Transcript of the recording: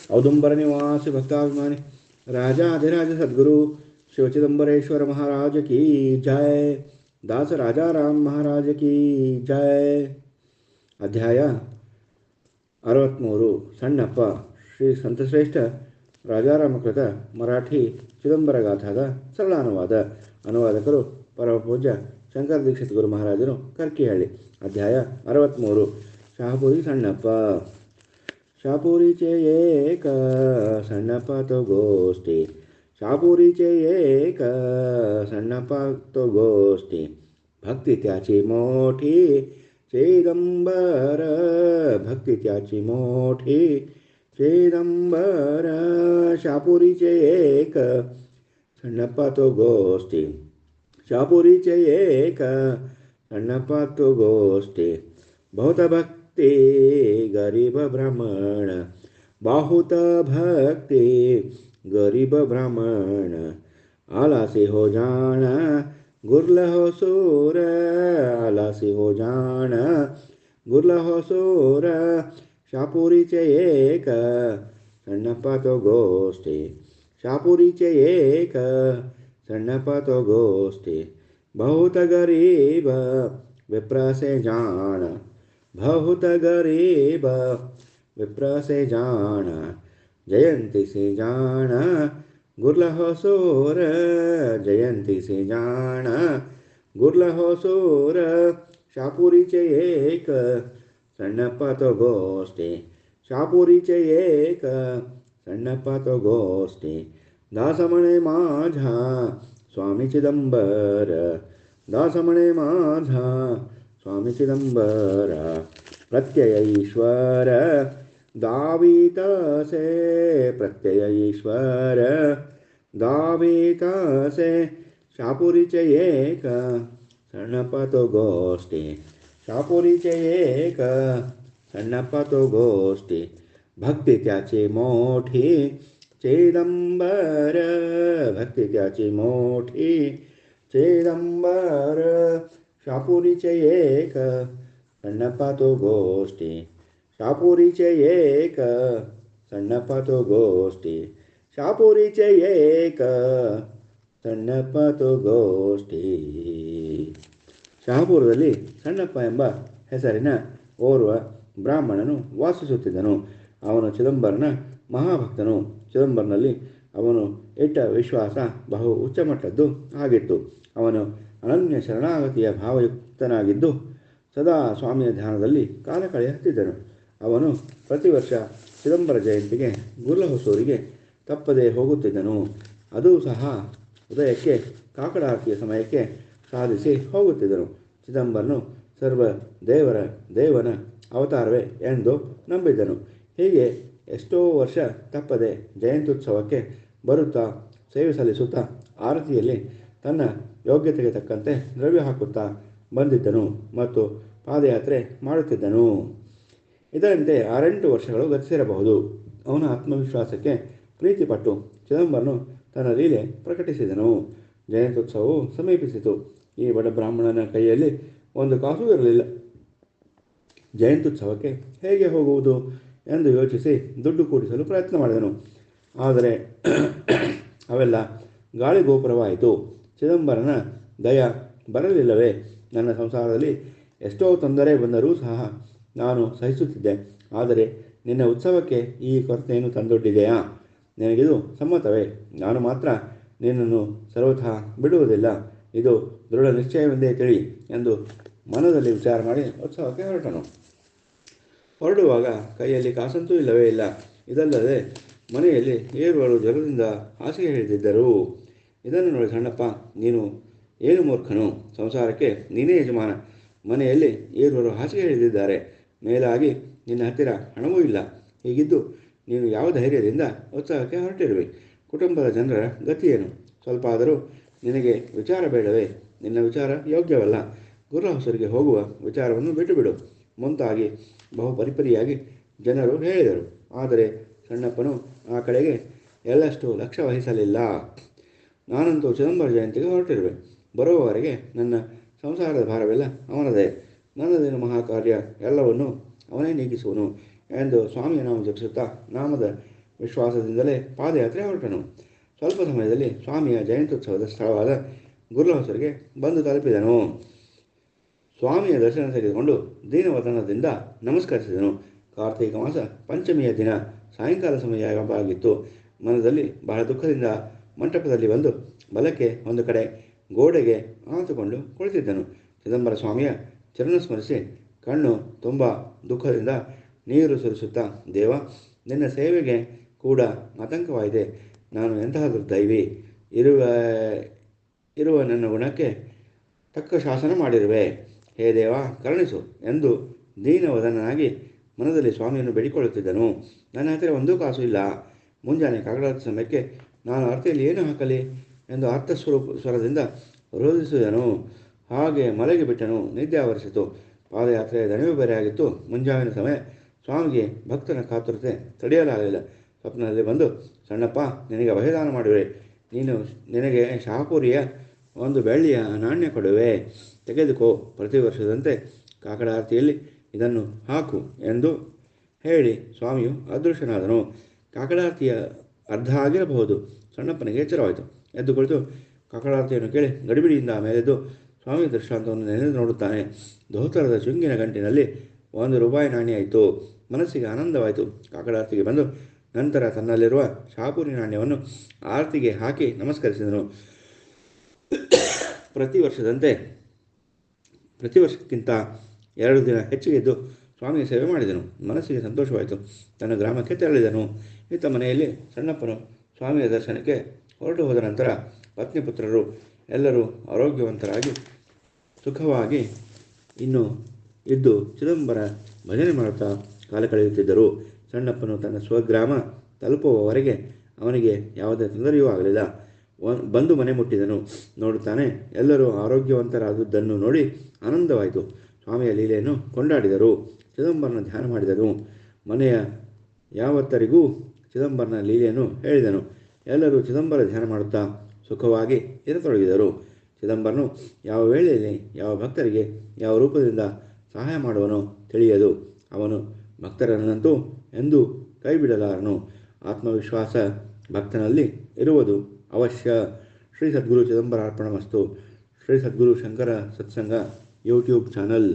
औदुंबर निवासी भक्ताभिमानी राजाधिराज सद्गुरु शिव चिदंबरेश्वर महाराज की जय. दास राजा राम महाराज की जय. ಅಧ್ಯಾಯ 63. ಸಣ್ಣಪ್ಪ. ಶ್ರೀ ಸಂತಶ್ರೇಷ್ಠ ರಾಜಾರಾಮಕೃತ ಮರಾಠಿ ಚಿದಂಬರಗಾಥಾದ ಸರಳ ಅನುವಾದ. ಅನುವಾದಕರು ಪರಮಪೂಜ್ಯ ಶಂಕರ ದೀಕ್ಷಿತ್ ಗುರು ಮಹಾರಾಜರು, ಕರ್ಕಿಹಳ್ಳಿ. ಅಧ್ಯಾಯ 63. ಶಹಾಪುರಿ ಸಣ್ಣಪ್ಪ. शहापुरीचे एक सಣ್ಣಪ್ಪ तो गोष्टी. शहापुरीचे एक सಣ್ಣಪ್ಪ तो गोष्टी. भक्ती त्याची मोठी चिदंबर. भक्ती त्याची मोठी चिदंबर. शहापुरीचे एक सಣ್ಣಪ್ಪ तो गोष्टी. शहापुरीचे एक सಣ್ಣಪ್ಪ तो गोष्टी. बहुत भक्ति गरीब ब्राह्मण. बहुत भक्ति गरीब ब्राह्मण. आलासी हो जाना गुरल हो सूर. आलासी हो जाना गुरल हो सूर. शहापुरीचे एक सಣ್ಣಪ್ಪ तो गोष्टी. शहापुरीचे एक सಣ್ಣಪ್ಪ तो गोष्टी. बहुत गरीब विप्र से जान. बहुत गरीब विप्र से जान. जयंती से जान गुरल हो सूर. जयंती से जान गुरल हो सूर. शहापुरीचे एक सಣ್ಣಪ್ಪ तो गोष्टी. शहापुरीचे एक सಣ್ಣಪ್ಪ तो गोष्टी. दासमणे माझा स्वामी चिदंबर. दासमणे माझा स्वामी चिदंबर. प्रत्यय ईश्वर दावीत से. प्रत्यय ईश्वर दावीत से. शहापुरीचे एक सಣ್ಣಪ್ಪ तो गोष्टी. शहापुरीचे एक सಣ್ಣप्ಪ तो गोष्टी. भक्ती त्याची मोठी चिदंबर. भक्ती त्याची मोठी चिदंबर. शहापुरीचे एक सಣ್ಣಪ್ಪ तो गोष्टी. शहापुरीचे एक सಣ್ಣಪ್ಪ तो गोष्टी. शहापुरीचे एक ಸಣ್ಣಪ್ಪ तो गोष्टी. ಶಹಾಪುರದಲ್ಲಿ ಸಣ್ಣಪ್ಪ ಎಂಬ ಹೆಸರಿನ ಓರ್ವ ಬ್ರಾಹ್ಮಣನು ವಾಸಿಸುತ್ತಿದ್ದನು. ಅವನು ಚಿದಂಬರನ ಮಹಾಭಕ್ತನು. ಚಿದಂಬರನಲ್ಲಿ ಅವನು ಇಟ್ಟ ವಿಶ್ವಾಸ ಬಹು ಉಚ್ಚಮಟ್ಟದ್ದು ಆಗಿತ್ತು. ಅವನು ಅನನ್ಯ ಶರಣಾಗತಿಯ ಭಾವಯುಕ್ತನಾಗಿದ್ದು ಸದಾ ಸ್ವಾಮಿಯ ಧ್ಯಾನದಲ್ಲಿ ಕಾಲ ಕಳೆಯುತ್ತಿದ್ದನು. ಅವನು ಪ್ರತಿ ವರ್ಷ ಚಿದಂಬರ ಜಯಂತಿಗೆ ಗುರ್ಲಹೊಸೂರಿಗೆ ತಪ್ಪದೇ ಹೋಗುತ್ತಿದ್ದನು. ಅದೂ ಸಹ ಉದಯಕ್ಕೆ ಕಾಕಡಾರತಿಯ ಸಮಯಕ್ಕೆ ಸಾಧಿಸಿ ಹೋಗುತ್ತಿದ್ದನು. ಚಿದಂಬರನು ಸರ್ವ ದೇವನ ಅವತಾರವೇ ಎಂದು ನಂಬಿದ್ದನು. ಹೀಗೆ ಎಷ್ಟೋ ವರ್ಷ ತಪ್ಪದೆ ಜಯಂತ್ಯುತ್ಸವಕ್ಕೆ ಬರುತ್ತಾ ಸೇವೆ ಸಲ್ಲಿಸುತ್ತಾ ಆರತಿಯಲ್ಲಿ ತನ್ನ ಯೋಗ್ಯತೆಗೆ ತಕ್ಕಂತೆ ದ್ರವ್ಯ ಹಾಕುತ್ತಾ ಬಂದಿದ್ದನು ಮತ್ತು ಪಾದಯಾತ್ರೆ ಮಾಡುತ್ತಿದ್ದನು. ಇದರಂತೆ 6-8 ವರ್ಷಗಳು ಗತಿಸಿರಬಹುದು. ಅವನ ಆತ್ಮವಿಶ್ವಾಸಕ್ಕೆ ಪ್ರೀತಿಪಟ್ಟು ಚಿದಂಬರನು ತನ್ನ ಲೀಲೆ ಪ್ರಕಟಿಸಿದನು. ಜಯಂತ್ಯುತ್ಸವವು ಸಮೀಪಿಸಿತು. ಈ ಬಡ ಬ್ರಾಹ್ಮಣನ ಕೈಯಲ್ಲಿ ಒಂದು ಕಾಸು ಇರಲಿಲ್ಲ. ಜಯಂತ್ಯುತ್ಸವಕ್ಕೆ ಹೇಗೆ ಹೋಗುವುದು ಎಂದು ಯೋಚಿಸಿ ದುಡ್ಡು ಕೂಡಿಸಲು ಪ್ರಯತ್ನ ಮಾಡಿದನು. ಆದರೆ ಅವೆಲ್ಲ ಗಾಳಿಗೋಪುರವಾಯಿತು. ಚಿದಂಬರನ ದಯ ಬರಲಿಲ್ಲವೇ? ನನ್ನ ಸಂಸಾರದಲ್ಲಿ ಎಷ್ಟೋ ತೊಂದರೆ ಬಂದರೂ ಸಹ ನಾನು ಸಹಿಸುತ್ತಿದ್ದೆ. ಆದರೆ ನಿನ್ನ ಉತ್ಸವಕ್ಕೆ ಈ ಕೊರತೆಯನ್ನು ತಂದೊಡ್ಡಿದೆಯಾ? ನಿನಗಿದು ಸಮ್ಮತವೇ? ನಾನು ಮಾತ್ರ ನಿನ್ನನ್ನು ಸರ್ವಥಾ ಬಿಡುವುದಿಲ್ಲ. ಇದು ದೃಢ ನಿಶ್ಚಯವೆಂದೇ ತಿಳಿ ಎಂದು ಮನದಲ್ಲಿ ವಿಚಾರ ಮಾಡಿ ಉತ್ಸವಕ್ಕೆ ಹೊರಟನು. ಹೊರಡುವಾಗ ಕೈಯಲ್ಲಿ ಕಾಸಂತೂ ಇಲ್ಲವೇ ಇಲ್ಲ. ಇದಲ್ಲದೆ ಮನೆಯಲ್ಲಿ ಏರುವರು ಜಗದಿಂದ ಹಾಸಿಗೆ ಹಿಡಿದಿದ್ದರು. ಇದನ್ನು ನೋಡಿ ಸಣ್ಣಪ್ಪ, ನೀನು ಏನು ಮೂರ್ಖನು? ಸಂಸಾರಕ್ಕೆ ನೀನೇ ಯಜಮಾನ. ಮನೆಯಲ್ಲಿ ಏರುವರು ಹಾಸಿಗೆ ಹಿಡಿದಿದ್ದಾರೆ. ಮೇಲಾಗಿ ನಿನ್ನ ಹತ್ತಿರ ಹಣವೂ ಇಲ್ಲ. ಹೀಗಿದ್ದು ನೀನು ಯಾವ ಧೈರ್ಯದಿಂದ ಉತ್ಸವಕ್ಕೆ ಹೊರಟಿರುವೆ? ಕುಟುಂಬದ ಜನರ ಗತಿಯೇನು? ಸ್ವಲ್ಪ ಆದರೂ ನಿನಗೆ ವಿಚಾರ ಬೇಡವೇ? ನಿನ್ನ ವಿಚಾರ ಯೋಗ್ಯವಲ್ಲ. ಗುರ್ಲಹೊಸೂರಿಗೆ ಹೋಗುವ ವಿಚಾರವನ್ನು ಬಿಟ್ಟುಬಿಡು ಮುಂತಾಗಿ ಬಹು ಪರಿಪರಿಯಾಗಿ ಜನರು ಹೇಳಿದರು. ಆದರೆ ಸಣ್ಣಪ್ಪನು ಆ ಕಡೆಗೆ ಎಳ್ಳಷ್ಟು ಲಕ್ಷ್ಯ ವಹಿಸಲಿಲ್ಲ. ನಾನಂತೂ ಚಿದಂಬರ ಜಯಂತಿಗೆ ಹೊರಟಿರುವೆ. ಬರುವವರೆಗೆ ನನ್ನ ಸಂಸಾರದ ಭಾರವೆಲ್ಲ ಅವನದೇ. ನನ್ನದೇನು ಮಹಾಕಾರ್ಯ, ಎಲ್ಲವನ್ನೂ ಅವನೇ ನೀಗಿಸುವನು ಎಂದು ಸ್ವಾಮಿಯ ನಾಮ ಜಪಿಸುತ್ತಾ ನಾಮದ ವಿಶ್ವಾಸದಿಂದಲೇ ಪಾದಯಾತ್ರೆ ಹೊರಟನು. ಸ್ವಲ್ಪ ಸಮಯದಲ್ಲಿ ಸ್ವಾಮಿಯ ಜಯಂತ್ಯುತ್ಸವದ ಸ್ಥಳವಾದ ಗುರ್ಲಹೊಸರಿಗೆ ಬಂದು ತಲುಪಿದನು. ಸ್ವಾಮಿಯ ದರ್ಶನ ತೆಗೆದುಕೊಂಡು ದೀನವದನದಿಂದ ನಮಸ್ಕರಿಸಿದನು. ಕಾರ್ತಿಕ ಮಾಸ ಪಂಚಮಿಯ ದಿನ ಸಾಯಂಕಾಲ ಸಮಯವಾಗಿತ್ತು. ಮನದಲ್ಲಿ ಬಹಳ ದುಃಖದಿಂದ ಮಂಟಪದಲ್ಲಿ ಬಂದು ಬಲಕ್ಕೆ ಒಂದು ಕಡೆ ಗೋಡೆಗೆ ಆತುಕೊಂಡು ಕುಳಿತಿದ್ದನು. ಚಿದಂಬರ ಸ್ವಾಮಿಯ ಚರಣ ಸ್ಮರಿಸಿ ಕಣ್ಣು ತುಂಬ ದುಃಖದಿಂದ ನೀರು ಸುರಿಸುತ್ತಾ, ದೇವ, ನಿನ್ನ ಸೇವೆಗೆ ಕೂಡ ಆತಂಕವಾಗಿದೆ. ನಾನು ಎಂತಹ ದುರ್ದೈವಿ. ಇರುವ ನನ್ನ ಗುಣಕ್ಕೆ ತಕ್ಕ ಶಾಸನ ಮಾಡಿರುವೆ. ಹೇ ದೇವ, ಕರುಣಿಸು ಎಂದು ದೀನವದನಾಗಿ ಮನದಲ್ಲಿ ಸ್ವಾಮಿಯನ್ನು ಬೇಡಿಕೊಳ್ಳುತ್ತಿದ್ದನು. ನನ್ನ ಹತ್ತಿರ ಒಂದೂ ಕಾಸು ಇಲ್ಲ. ಮುಂಜಾನೆ ಕಾಕಡಾದ ಸಮಯಕ್ಕೆ ನಾನು ಅರ್ತಿಯಲ್ಲಿ ಏನು ಹಾಕಲಿ ಎಂದು ಸ್ವರದಿಂದ ರೋಧಿಸಿದನು. ಹಾಗೆ ಮಲಗಿ ಬಿಟ್ಟನು. ನಿದ್ದೆ ಆವರಿಸಿತು. ಪಾದಯಾತ್ರೆಯ ದಣಿವು ಬೇರೆಯಾಗಿತ್ತು. ಮುಂಜಾವಿನ ಸಮಯ. ಸ್ವಾಮಿಗೆ ಭಕ್ತನ ಕಾತುರತೆ ತಡೆಯಲಾಗಲಿಲ್ಲ. ಸ್ವಪ್ನದಲ್ಲಿ ಬಂದು, ಸಣ್ಣಪ್ಪ, ನಿನಗೆ ಅಭಯದಾನ ಮಾಡುವೆ. ನಿನಗೆ ಶಹಾಪುರಿಯ ಒಂದು ಬೆಳ್ಳಿಯ ನಾಣ್ಯ ಕೊಡುವೆ, ತೆಗೆದುಕೋ. ಪ್ರತಿ ವರ್ಷದಂತೆ ಕಾಕಡಾರತಿಯಲ್ಲಿ ಇದನ್ನು ಹಾಕು ಎಂದು ಹೇಳಿ ಸ್ವಾಮಿಯು ಅದೃಶ್ಯನಾದನು. ಕಾಕಡಾರತಿಯ ಅರ್ಧ ಆಗಿರಬಹುದು. ಸಣ್ಣಪ್ಪನಿಗೆ ಎಚ್ಚರವಾಯಿತು. ಎದ್ದು ಕುಳಿತು ಕಾಕಡಾರತಿಯನ್ನು ಕೇಳಿ ಗಡಿಬಿಡಿಯಿಂದ ಮೇಲೆದ್ದು ಸ್ವಾಮಿಯ ದೃಷ್ಟಾಂತವನ್ನು ನೆನೆದು ನೋಡುತ್ತಾನೆ. ಧೋತರದ ಚುಂಗಿನ ಗಂಟಿನಲ್ಲಿ ₹1 ನಾಣ್ಯ ಇತ್ತು. ಮನಸ್ಸಿಗೆ ಆನಂದವಾಯಿತು. ಕಾಕಡಾರತಿಗೆ ಬಂದು ನಂತರ ತನ್ನಲ್ಲಿರುವ ಶಹಾಪುರಿ ನಾಣ್ಯವನ್ನು ಆರತಿಗೆ ಹಾಕಿ ನಮಸ್ಕರಿಸಿದನು. ಪ್ರತಿ ವರ್ಷಕ್ಕಿಂತ 2 ದಿನ ಹೆಚ್ಚಿಗೆ ಇದ್ದು ಸ್ವಾಮಿಯ ಸೇವೆ ಮಾಡಿದನು. ಮನಸ್ಸಿಗೆ ಸಂತೋಷವಾಯಿತು. ತನ್ನ ಗ್ರಾಮಕ್ಕೆ ತೆರಳಿದನು. ಇತ್ತ ಮನೆಯಲ್ಲಿ ಸಣ್ಣಪ್ಪನು ಸ್ವಾಮಿಯ ದರ್ಶನಕ್ಕೆ ಹೊರಟು ಹೋದ ನಂತರ ಪತ್ನಿ ಪುತ್ರರು ಎಲ್ಲರೂ ಆರೋಗ್ಯವಂತರಾಗಿ ಸುಖವಾಗಿ ಇದ್ದು ಚಿದಂಬರ ಭಜನೆ ಮಾಡುತ್ತಾ ಕಾಲ ಕಳೆಯುತ್ತಿದ್ದರು. ಸಣ್ಣಪ್ಪನು ತನ್ನ ಸ್ವಗ್ರಾಮ ತಲುಪುವವರೆಗೆ ಅವನಿಗೆ ಯಾವುದೇ ತೊಂದರೆಯೂ ಆಗಲಿಲ್ಲ. ಬಂದು ಮನೆ ಮುಟ್ಟಿದನು. ನೋಡುತ್ತಾನೆ ಎಲ್ಲರೂ ಆರೋಗ್ಯವಂತರಾದುದನ್ನು ನೋಡಿ ಆನಂದವಾಯಿತು. ಸ್ವಾಮಿಯ ಲೀಲೆಯನ್ನು ಕೊಂಡಾಡಿದರು. ಚಿದಂಬರನ ಧ್ಯಾನ ಮಾಡಿದನು. ಮನೆಯ ಯಾವತ್ತರಿಗೂ ಚಿದಂಬರನ ಲೀಲೆಯನ್ನು ಹೇಳಿದನು. ಎಲ್ಲರೂ ಚಿದಂಬರ ಧ್ಯಾನ ಮಾಡುತ್ತಾ ಸುಖವಾಗಿ ಇರತೊಡಗಿದರು. ಚಿದಂಬರನು ಯಾವ ವೇಳೆಯಲ್ಲಿ ಯಾವ ಭಕ್ತರಿಗೆ ಯಾವ ರೂಪದಿಂದ ಸಹಾಯ ಮಾಡುವನೋ ತಿಳಿಯದು. ಅವನು ಭಕ್ತರನ್ನಂತೂ ಎಂದೂ ಕೈ ಬಿಡಲಾರನು. ಆತ್ಮವಿಶ್ವಾಸ ಭಕ್ತನಲ್ಲಿ ಇರುವುದು ಅವಶ್ಯ. ಶ್ರೀ ಸದ್ಗುರು ಚಿದಂಬರಾರ್ಪಣಮಸ್ತು. ಶ್ರೀ ಸದ್ಗುರು ಶಂಕರ ಸತ್ಸಂಗ ಯೂಟ್ಯೂಬ್ ಚಾನಲ್.